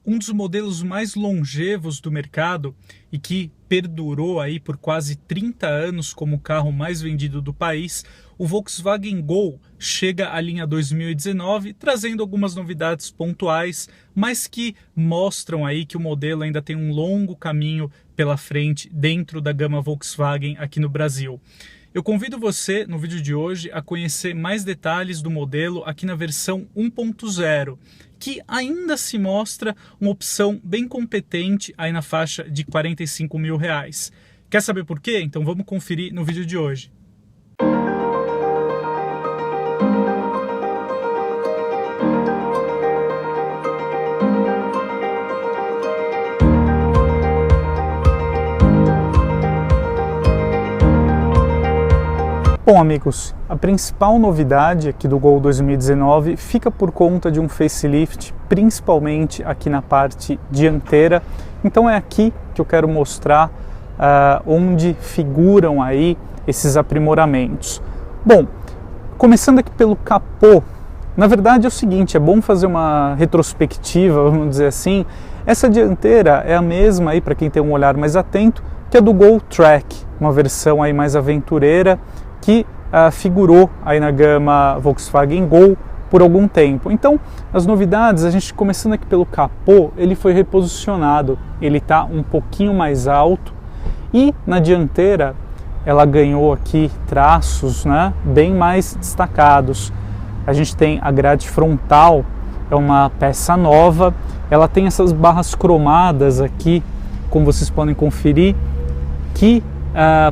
Um dos modelos mais longevos do mercado e que perdurou aí por quase 30 anos como o carro mais vendido do país, o Volkswagen Gol chega à linha 2019 trazendo algumas novidades pontuais, mas que mostram aí que o modelo ainda tem um longo caminho pela frente dentro da gama Volkswagen aqui no Brasil. Eu convido você, no vídeo de hoje, a conhecer mais detalhes do modelo aqui na versão 1.0, que ainda se mostra uma opção bem competente aí na faixa de R$45 mil. Quer saber por quê? Então vamos conferir no vídeo de hoje. Bom, amigos, a principal novidade aqui do Gol 2019 fica por conta de um facelift, principalmente aqui na parte dianteira. Então é aqui que eu quero mostrar onde figuram aí esses aprimoramentos. Bom, começando aqui pelo capô, na verdade é o seguinte, é bom fazer uma retrospectiva, vamos dizer assim. Essa dianteira é a mesma aí, para quem tem um olhar mais atento, que a do Gol Track, uma versão aí mais aventureira, que figurou aí na gama Volkswagen Gol por algum tempo. Então, as novidades, a gente começando aqui pelo capô, ele foi reposicionado, ele está um pouquinho mais alto e na dianteira ela ganhou aqui traços, né, bem mais destacados. A gente tem a grade frontal, é uma peça nova, ela tem essas barras cromadas aqui, como vocês podem conferir, que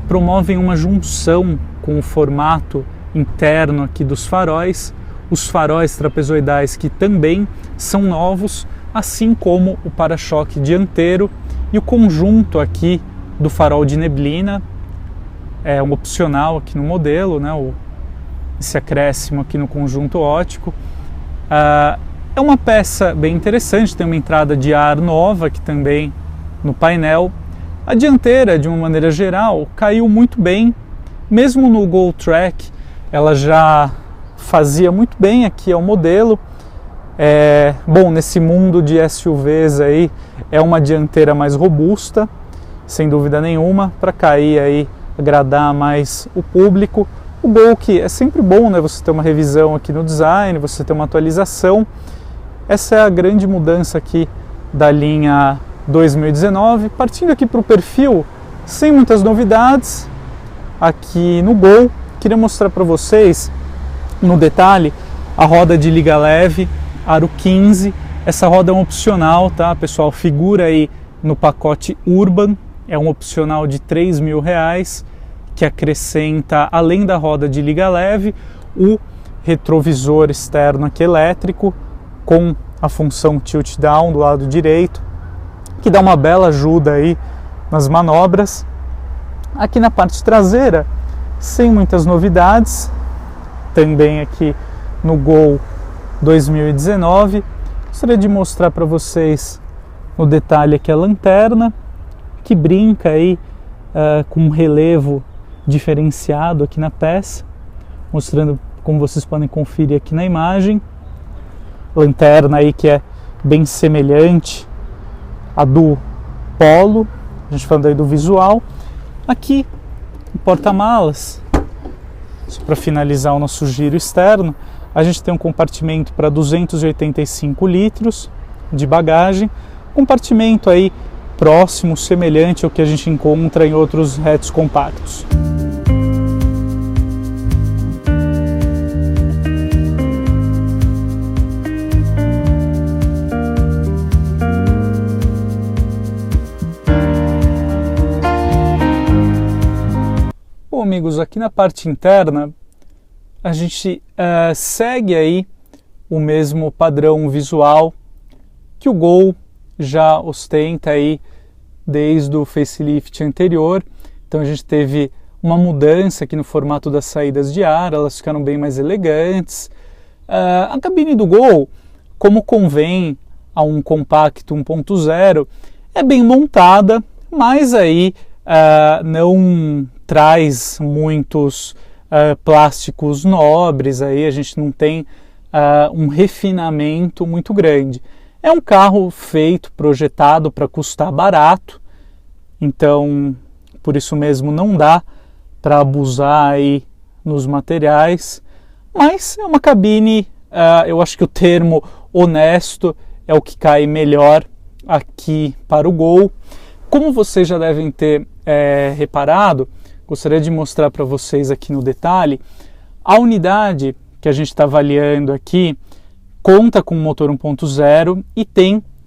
promovem uma junção com o formato interno aqui dos faróis, os faróis trapezoidais que também são novos, assim como o para-choque dianteiro e o conjunto aqui do farol de neblina, é um opcional aqui no modelo, né, esse acréscimo aqui no conjunto óptico. É uma peça bem interessante, tem uma entrada de ar nova aqui também no painel. A dianteira, de uma maneira geral, caiu muito bem. Mesmo no Gol Track, ela já fazia muito bem aqui ao modelo. Bom, nesse mundo de SUVs aí, é uma dianteira mais robusta, sem dúvida nenhuma, para cair aí, agradar mais o público. O Gol, que é sempre bom, né, você ter uma revisão aqui no design, você ter uma atualização. Essa é a grande mudança aqui da linha 2019. Partindo aqui para o perfil, sem muitas novidades. Aqui no Gol, queria mostrar para vocês no detalhe a roda de liga leve, aro 15. Essa roda é um opcional, tá, pessoal? Figura aí no pacote Urban, é um opcional de R$3 mil, que acrescenta, além da roda de liga leve, o retrovisor externo aqui elétrico, com a função tilt down do lado direito, que dá uma bela ajuda aí nas manobras. Aqui na parte traseira, sem muitas novidades, também aqui no Gol 2019. Gostaria de mostrar para vocês no detalhe aqui a lanterna, que brinca aí com um relevo diferenciado aqui na peça, mostrando como vocês podem conferir aqui na imagem. Lanterna aí que é bem semelhante à do Polo, a gente falando aí do visual. Aqui, o porta-malas, só para finalizar o nosso giro externo, a gente tem um compartimento para 285 litros de bagagem, compartimento aí próximo, semelhante ao que a gente encontra em outros hatches compactos. Bom, amigos, aqui na parte interna a gente segue aí o mesmo padrão visual que o Gol já ostenta aí desde o facelift anterior. Então a gente teve uma mudança aqui no formato das saídas de ar, elas ficaram bem mais elegantes. A cabine do Gol, como convém a um compacto 1.0, é bem montada, mas aí não traz muitos plásticos nobres, aí a gente não tem um refinamento muito grande. É um carro feito, projetado para custar barato, então por isso mesmo não dá para abusar aí nos materiais, mas é uma cabine, eu acho que o termo honesto é o que cai melhor aqui para o Gol. Como vocês já devem ter reparado, gostaria de mostrar para vocês aqui no detalhe, a unidade que a gente está avaliando aqui conta com motor 1.0 e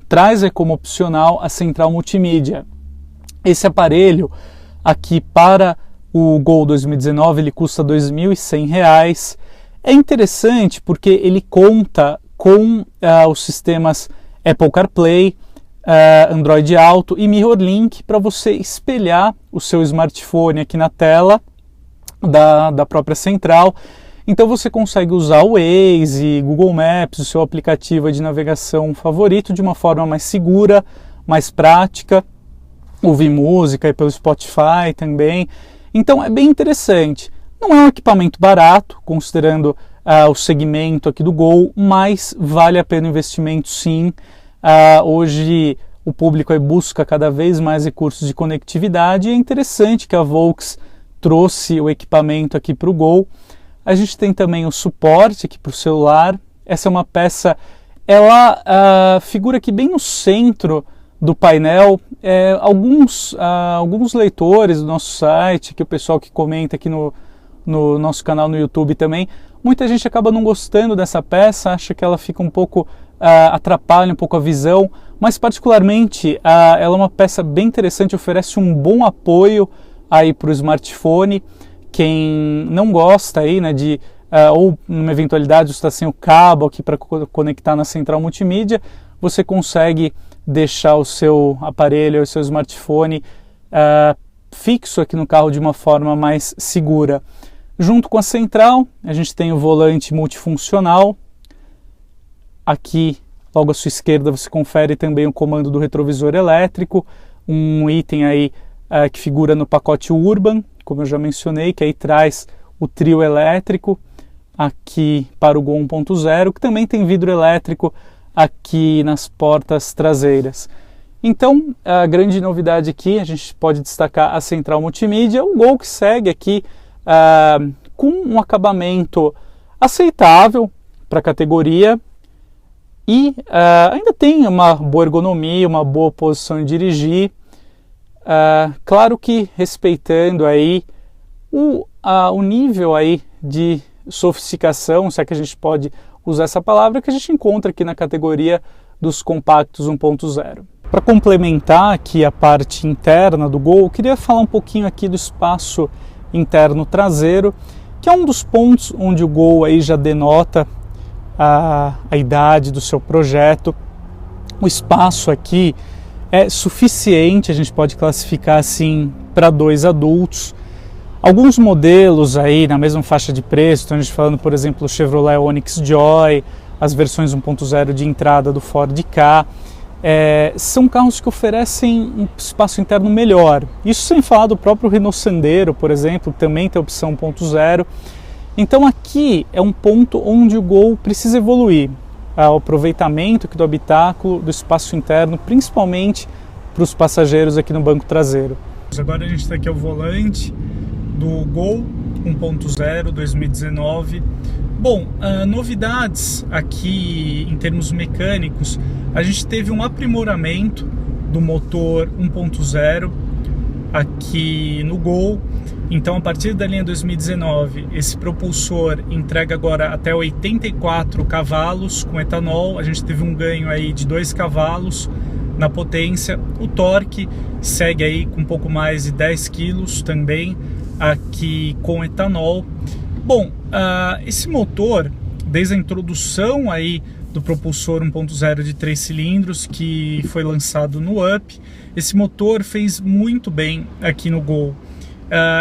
traz como opcional a central multimídia. Esse aparelho aqui para o Gol 2019 ele custa R$ 2.100. É interessante porque ele conta com os sistemas Apple CarPlay, Android Auto e MirrorLink para você espelhar o seu smartphone aqui na tela da própria central. Então você consegue usar o Waze, Google Maps, o seu aplicativo de navegação favorito de uma forma mais segura, mais prática, ouvir música aí pelo Spotify também. Então é bem interessante. Não é um equipamento barato, considerando o segmento aqui do Gol, mas vale a pena o investimento sim. Hoje o público aí busca cada vez mais recursos de conectividade e é interessante que a Volks trouxe o equipamento aqui para o Gol. A gente tem também o suporte aqui para o celular. Essa é uma peça, ela figura aqui bem no centro do painel. Alguns leitores do nosso site, que o pessoal que comenta aqui no nosso canal no YouTube também, muita gente acaba não gostando dessa peça, acha que ela fica um pouco, atrapalha um pouco a visão, mas particularmente ela é uma peça bem interessante, oferece um bom apoio aí para o smartphone. Quem não gosta aí, né, ou numa eventualidade está sem o cabo aqui para conectar na central multimídia, você consegue deixar o seu aparelho, o seu smartphone fixo aqui no carro de uma forma mais segura. Junto com a central, a gente tem o volante multifuncional. Aqui, logo à sua esquerda, você confere também o comando do retrovisor elétrico, um item aí que figura no pacote Urban, como eu já mencionei, que aí traz o trio elétrico aqui para o Gol 1.0, que também tem vidro elétrico aqui nas portas traseiras. Então, a grande novidade aqui, a gente pode destacar a central multimídia, o Gol que segue aqui com um acabamento aceitável para a categoria e ainda tem uma boa ergonomia, uma boa posição de dirigir. Claro que respeitando aí o nível aí de sofisticação, se é que a gente pode usar essa palavra, que a gente encontra aqui na categoria dos compactos 1.0. Para complementar aqui a parte interna do Gol, eu queria falar um pouquinho aqui do espaço interno traseiro, que é um dos pontos onde o Gol aí já denota a idade do seu projeto. O espaço aqui é suficiente, a gente pode classificar assim para 2 adultos. Alguns modelos aí na mesma faixa de preço, então a gente falando, por exemplo, o Chevrolet Onix Joy, as versões 1.0 de entrada do Ford Ka, são carros que oferecem um espaço interno melhor. Isso sem falar do próprio Renault Sandero, por exemplo, que também tem a opção 1.0. Então aqui é um ponto onde o Gol precisa evoluir. O aproveitamento aqui do habitáculo, do espaço interno, principalmente para os passageiros aqui no banco traseiro. Agora a gente está aqui ao volante do Gol 1.0 2019. Bom, novidades aqui em termos mecânicos, a gente teve um aprimoramento do motor 1.0 aqui no Gol. Então, a partir da linha 2019, esse propulsor entrega agora até 84 cavalos com etanol. A gente teve um ganho aí de 2 cavalos na potência. O torque segue aí com um pouco mais de 10 quilos também aqui com etanol. Bom, esse motor, desde a introdução aí do propulsor 1.0 de 3 cilindros que foi lançado no Up, esse motor fez muito bem aqui no Gol.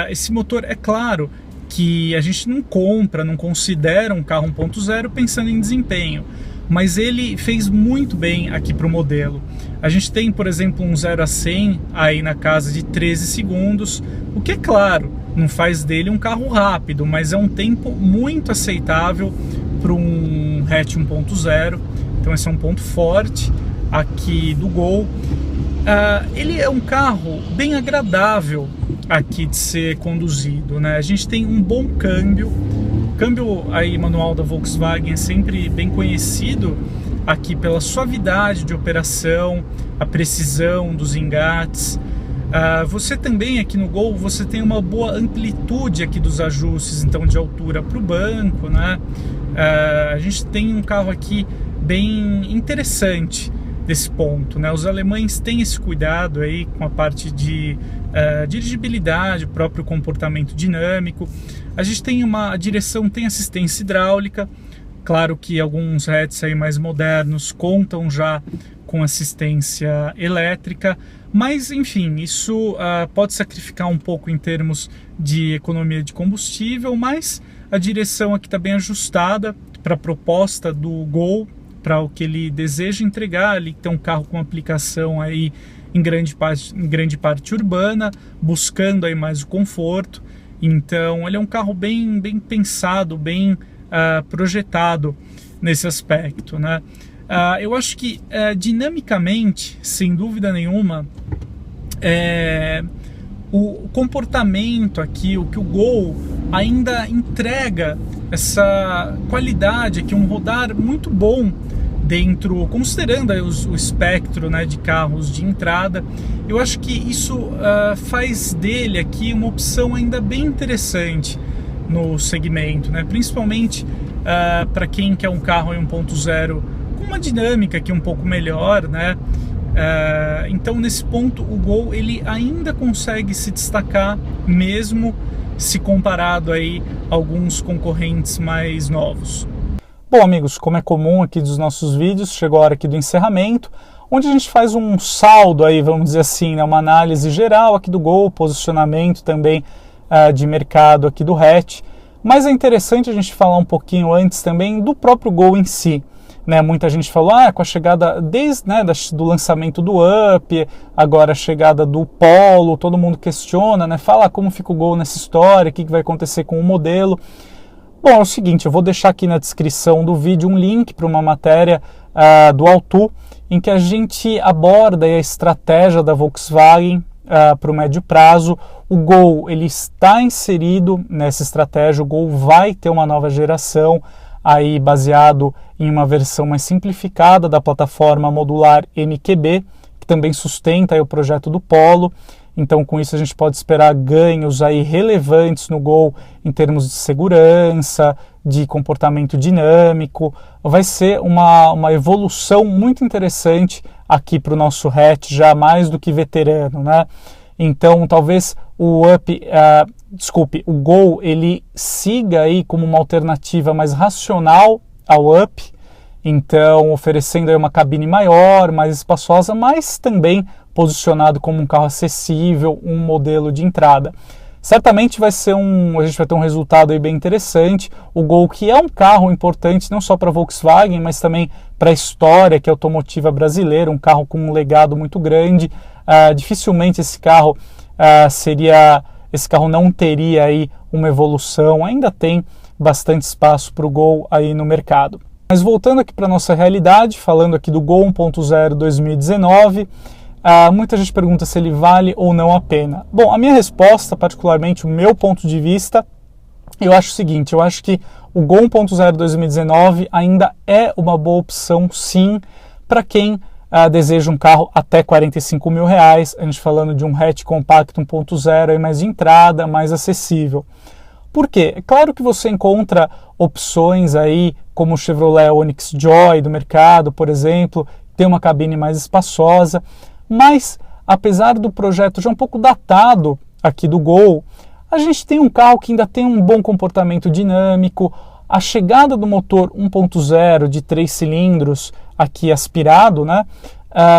Esse motor, é claro que a gente não considera um carro 1.0 pensando em desempenho, mas ele fez muito bem aqui para o modelo. A gente tem, por exemplo, um 0 a 100 aí na casa de 13 segundos, o que é claro, não faz dele um carro rápido, mas é um tempo muito aceitável para um hatch 1.0. Então esse é um ponto forte aqui do Gol. Ele é um carro bem agradável aqui de ser conduzido, né? A gente tem um bom câmbio. O câmbio aí manual da Volkswagen é sempre bem conhecido aqui pela suavidade de operação, a precisão dos engates. Você também aqui no Gol, você tem uma boa amplitude aqui dos ajustes, então de altura para o banco, né? A gente tem um carro aqui bem interessante desse ponto, né? Os alemães têm esse cuidado aí com a parte de dirigibilidade, próprio comportamento dinâmico. A gente tem a direção tem assistência hidráulica. Claro que alguns hatches aí mais modernos contam já com assistência elétrica, mas enfim, isso pode sacrificar um pouco em termos de economia de combustível, mas a direção aqui está bem ajustada para a proposta do Gol, para o que ele deseja entregar. Ele tem um carro com aplicação aí em grande parte urbana, buscando aí mais o conforto. Então ele é um carro bem pensado, bem projetado nesse aspecto, né? Eu acho que dinamicamente, sem dúvida nenhuma, o comportamento aqui, o que o Gol ainda entrega essa qualidade aqui, um rodar muito bom dentro, considerando aí o espectro, né, de carros de entrada. Eu acho que isso faz dele aqui uma opção ainda bem interessante no segmento, né? Principalmente para quem quer um carro 1.0 com uma dinâmica aqui um pouco melhor, né? Então nesse ponto o Gol ele ainda consegue se destacar, mesmo se comparado aí a alguns concorrentes mais novos. Bom, amigos, como é comum aqui dos nossos vídeos, chegou a hora aqui do encerramento, onde a gente faz um saldo aí, vamos dizer assim, né, uma análise geral aqui do Gol, posicionamento também de mercado aqui do hatch. Mas é interessante a gente falar um pouquinho antes também do próprio Gol em si. Né, muita gente falou, com a chegada desde do lançamento do Up, agora a chegada do Polo, todo mundo questiona, né, fala como fica o Gol nessa história, o que vai acontecer com o modelo. Bom, é o seguinte, eu vou deixar aqui na descrição do vídeo um link para uma matéria do Autu, em que a gente aborda a estratégia da Volkswagen para o médio prazo. O Gol ele está inserido nessa estratégia, o Gol vai ter uma nova geração, aí baseado em uma versão mais simplificada da plataforma modular MQB, que também sustenta aí o projeto do Polo. Então com isso a gente pode esperar ganhos aí relevantes no Gol em termos de segurança, de comportamento dinâmico. Vai ser uma evolução muito interessante aqui para o nosso hatch, já mais do que veterano, né? Então talvez o Gol ele siga aí como uma alternativa mais racional ao Up, então oferecendo aí uma cabine maior, mais espaçosa, mas também posicionado como um carro acessível, um modelo de entrada. Certamente a gente vai ter um resultado aí bem interessante. O Gol, que é um carro importante não só para a Volkswagen, mas também para a história que é automotiva brasileira, um carro com um legado muito grande. Dificilmente esse carro não teria aí uma evolução, ainda tem bastante espaço para o Gol aí no mercado. Mas voltando aqui para a nossa realidade, falando aqui do Gol 1.0 2019, muita gente pergunta se ele vale ou não a pena. Bom, a minha resposta, particularmente o meu ponto de vista, eu acho o seguinte, eu acho que o Gol 1.0 2019 ainda é uma boa opção sim, para quem deseja um carro até R$45 mil, a gente falando de um hatch compacto 1.0 aí mais de entrada, mais acessível. Por quê? É claro que você encontra opções aí como o Chevrolet Onix Joy do mercado, por exemplo, tem uma cabine mais espaçosa, mas apesar do projeto já um pouco datado aqui do Gol, a gente tem um carro que ainda tem um bom comportamento dinâmico. A chegada do motor 1.0 de 3 cilindros aqui aspirado, né,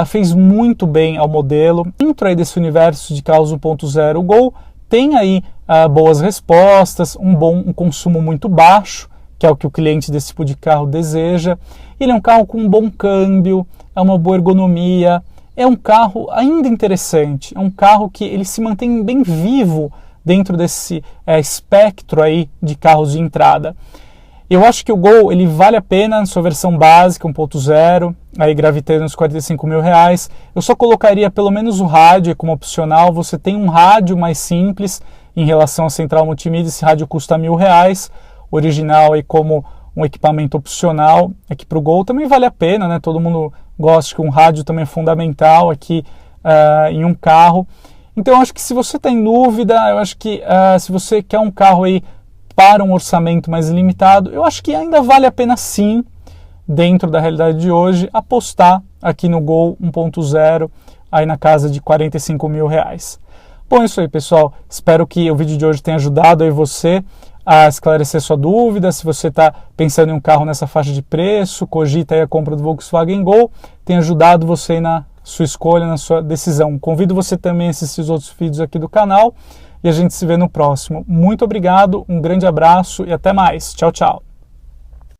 fez muito bem ao modelo. Dentro aí desse universo de carros 1.0, o Gol tem aí boas respostas, um consumo muito baixo, que é o que o cliente desse tipo de carro deseja. Ele é um carro com um bom câmbio, é uma boa ergonomia, é um carro ainda interessante, é um carro que ele se mantém bem vivo dentro desse espectro aí de carros de entrada. Eu acho que o Gol ele vale a pena na sua versão básica, 1.0, aí gravitando uns R$45.000. Eu só colocaria pelo menos o rádio como opcional. Você tem um rádio mais simples em relação à central multimídia, esse rádio custa R$1.000, original aí como um equipamento opcional. Aqui para o Gol também vale a pena, né? Todo mundo gosta que um rádio também é fundamental aqui em um carro. Então eu acho que se você está em dúvida, eu acho que se você quer um carro aí para um orçamento mais limitado, eu acho que ainda vale a pena sim, dentro da realidade de hoje, apostar aqui no Gol 1.0 aí na casa de R$45.000. Bom, é isso aí, pessoal. Espero que o vídeo de hoje tenha ajudado aí você a esclarecer sua dúvida. Se você está pensando em um carro nessa faixa de preço, cogita aí a compra do Volkswagen Gol, tem ajudado você na sua escolha, na sua decisão. Convido você também a assistir os outros vídeos aqui do canal e a gente se vê no próximo. Muito obrigado, um grande abraço e até mais. Tchau, tchau.